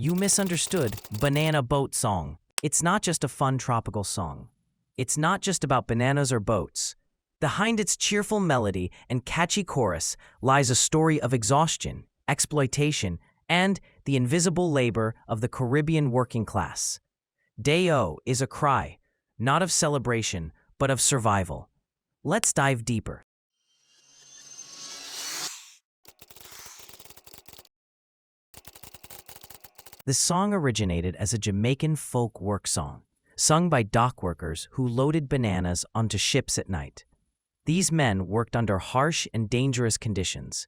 You misunderstood Banana Boat Song. It's not just a fun tropical song. It's not just about bananas or boats. Behind its cheerful melody and catchy chorus lies a story of exhaustion, exploitation, and the invisible labor of the Caribbean working class. Day-O is a cry, not of celebration, but of survival. Let's dive deeper. The song originated as a Jamaican folk work song, sung by dock workers who loaded bananas onto ships at night. These men worked under harsh and dangerous conditions.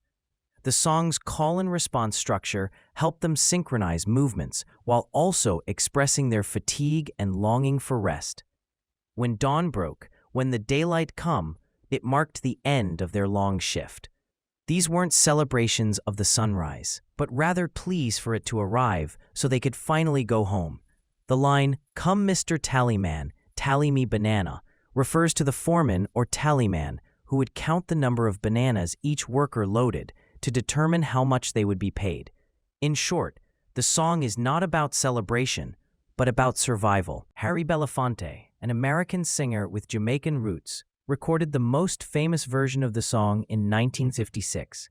The song's call-and-response structure helped them synchronize movements while also expressing their fatigue and longing for rest. When dawn broke, when the daylight come, it marked the end of their long shift. These weren't celebrations of the sunrise, but rather pleas for it to arrive so they could finally go home. The line, "Come Mr. Tallyman, tally me banana," refers to the foreman or tallyman who would count the number of bananas each worker loaded to determine how much they would be paid. In short, the song is not about celebration, but about survival. Harry Belafonte, an American singer with Jamaican roots, recorded the most famous version of the song in 1956.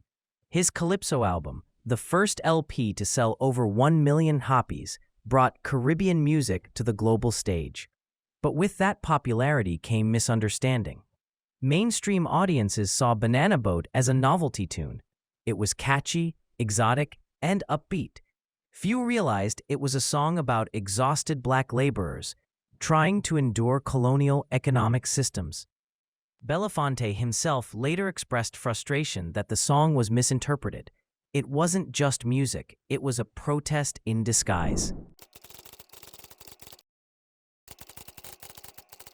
His Calypso album, the first LP to sell over 1 million copies, brought Caribbean music to the global stage. But with that popularity came misunderstanding. Mainstream audiences saw Banana Boat as a novelty tune. It was catchy, exotic, and upbeat. Few realized it was a song about exhausted black laborers trying to endure colonial economic systems. Belafonte himself later expressed frustration that the song was misinterpreted. It wasn't just music, it was a protest in disguise.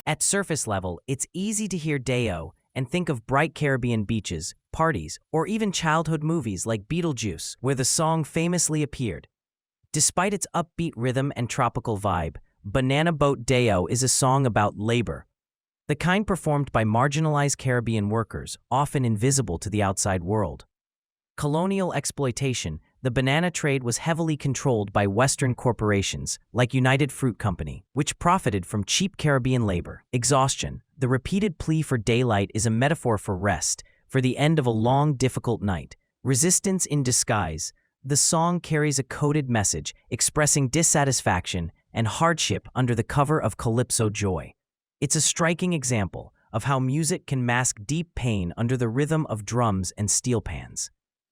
At surface level, it's easy to hear Day-O and think of bright Caribbean beaches, parties, or even childhood movies like Beetlejuice, where the song famously appeared. Despite its upbeat rhythm and tropical vibe, Banana Boat Day-O is a song about labor. The kind performed by marginalized Caribbean workers, often invisible to the outside world. Colonial exploitation, the banana trade was heavily controlled by Western corporations, like United Fruit Company, which profited from cheap Caribbean labor. Exhaustion, the repeated plea for daylight, is a metaphor for rest, for the end of a long, difficult night. Resistance in disguise, the song carries a coded message expressing dissatisfaction and hardship under the cover of calypso joy. It's a striking example of how music can mask deep pain under the rhythm of drums and steel pans.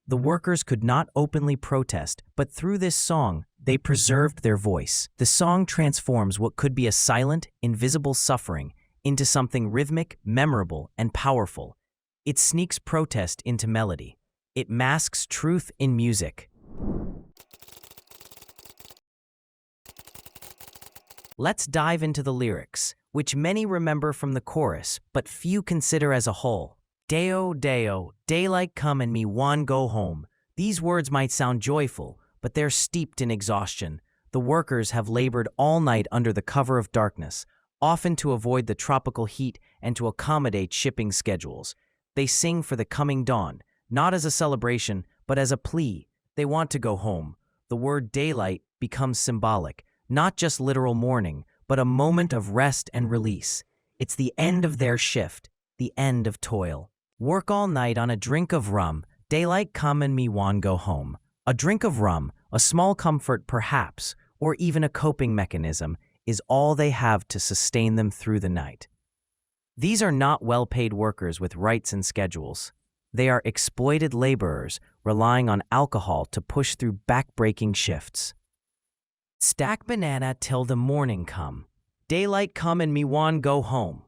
The workers could not openly protest, but through this song, they preserved their voice. The song transforms what could be a silent, invisible suffering into something rhythmic, memorable, and powerful. It sneaks protest into melody. It masks truth in music. Let's dive into the lyrics, which many remember from the chorus, but few consider as a whole. Day-O, day-O, daylight come and me wan go home. These words might sound joyful, but they're steeped in exhaustion. The workers have labored all night under the cover of darkness, often to avoid the tropical heat and to accommodate shipping schedules. They sing for the coming dawn, not as a celebration, but as a plea. They want to go home. The word daylight becomes symbolic, not just literal morning, but a moment of rest and release. It's the end of their shift, the end of toil. Work all night on a drink of rum, daylight come and me wan go home. A drink of rum, a small comfort perhaps, or even a coping mechanism, is all they have to sustain them through the night. These are not well-paid workers with rights and schedules. They are exploited laborers relying on alcohol to push through back-breaking shifts. Stack banana till the morning come. Daylight come and me wan go home.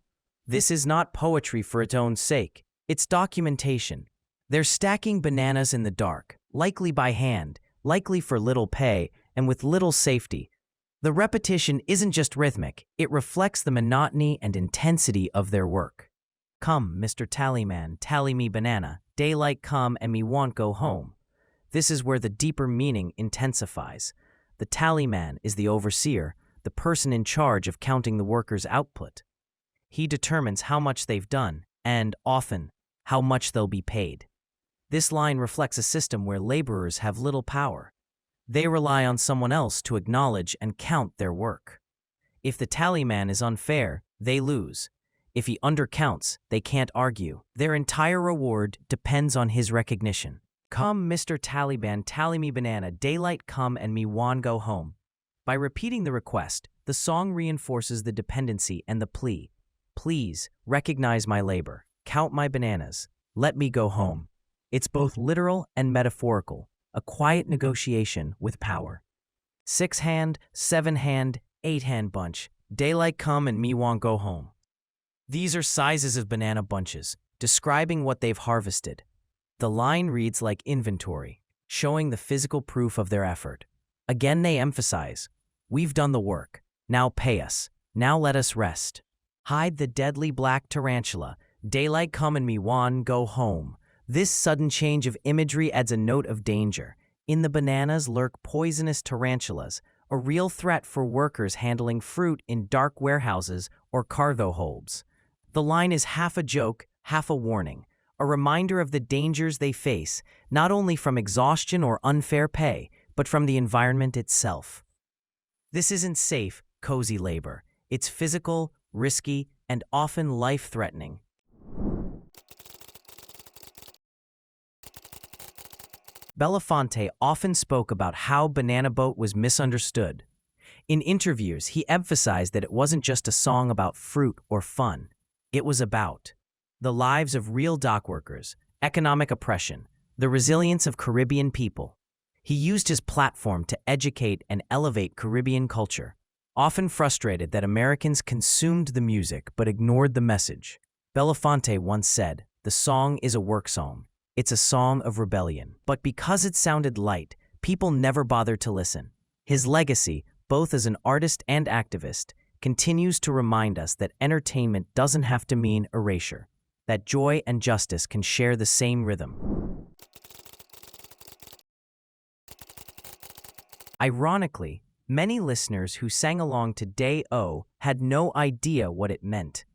This is not poetry for its own sake. It's documentation. They're stacking bananas in the dark, likely by hand, likely for little pay, and with little safety. The repetition isn't just rhythmic, it reflects the monotony and intensity of their work. Come, Mr. Tallyman, tally me banana, daylight come and me won't go home. This is where the deeper meaning intensifies. The tallyman is the overseer, the person in charge of counting the workers' output. He determines how much they've done, and, often, how much they'll be paid. This line reflects a system where laborers have little power. They rely on someone else to acknowledge and count their work. If the tallyman is unfair, they lose. If he undercounts, they can't argue. Their entire reward depends on his recognition. Come, Mr. Taliban, tally me banana, daylight come and me wan go home. By repeating the request, the song reinforces the dependency and the plea. Please, recognize my labor, count my bananas, let me go home. It's both literal and metaphorical, a quiet negotiation with power. 6-hand, 7-hand, 8-hand bunch, daylight come and me wan go home. These are sizes of banana bunches, describing what they've harvested. The line reads like inventory, showing the physical proof of their effort. Again, they emphasize, we've done the work, now pay us, now let us rest. Hide the deadly black tarantula, daylight come and me wan go home. This sudden change of imagery adds a note of danger. In the bananas lurk poisonous tarantulas, a real threat for workers handling fruit in dark warehouses or cargo holds. The line is half a joke, half a warning, a reminder of the dangers they face, not only from exhaustion or unfair pay, but from the environment itself. This isn't safe, cozy labor. It's physical, risky, and often life-threatening. Belafonte often spoke about how Banana Boat was misunderstood. In interviews, he emphasized that it wasn't just a song about fruit or fun. It was about the lives of real dockworkers, economic oppression, the resilience of Caribbean people. He used his platform to educate and elevate Caribbean culture, often frustrated that Americans consumed the music but ignored the message. Belafonte once said, "The song is a work song. It's a song of rebellion." But because it sounded light, people never bothered to listen. His legacy, both as an artist and activist, continues to remind us that entertainment doesn't have to mean erasure, that joy and justice can share the same rhythm. Ironically, many listeners who sang along to Day-O had no idea what it meant.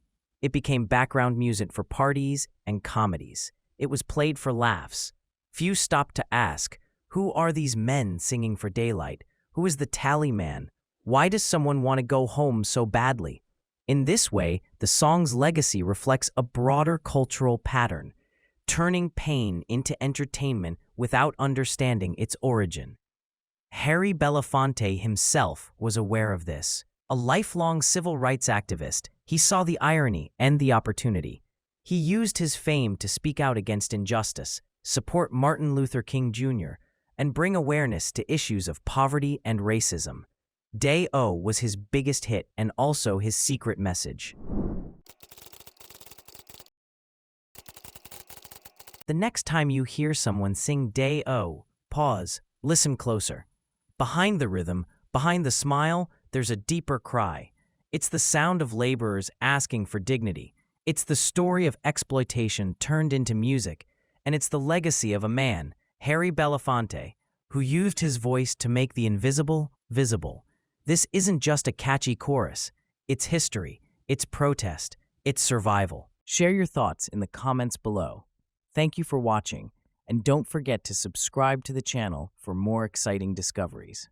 It became background music for parties and comedies. It was played for laughs. Few stopped to ask, who are these men singing for daylight? Who is the tally man? Why does someone want to go home so badly? In this way, the song's legacy reflects a broader cultural pattern, turning pain into entertainment without understanding its origin. Harry Belafonte himself was aware of this. A lifelong civil rights activist, he saw the irony and the opportunity. He used his fame to speak out against injustice, support Martin Luther King Jr., and bring awareness to issues of poverty and racism. Day-O was his biggest hit and also his secret message. The next time you hear someone sing Day-O, pause, listen closer. Behind the rhythm, behind the smile, there's a deeper cry. It's the sound of laborers asking for dignity. It's the story of exploitation turned into music, and it's the legacy of a man, Harry Belafonte, who used his voice to make the invisible visible. This isn't just a catchy chorus. It's history, it's protest, it's survival. Share your thoughts in the comments below. Thank you for watching, and don't forget to subscribe to the channel for more exciting discoveries.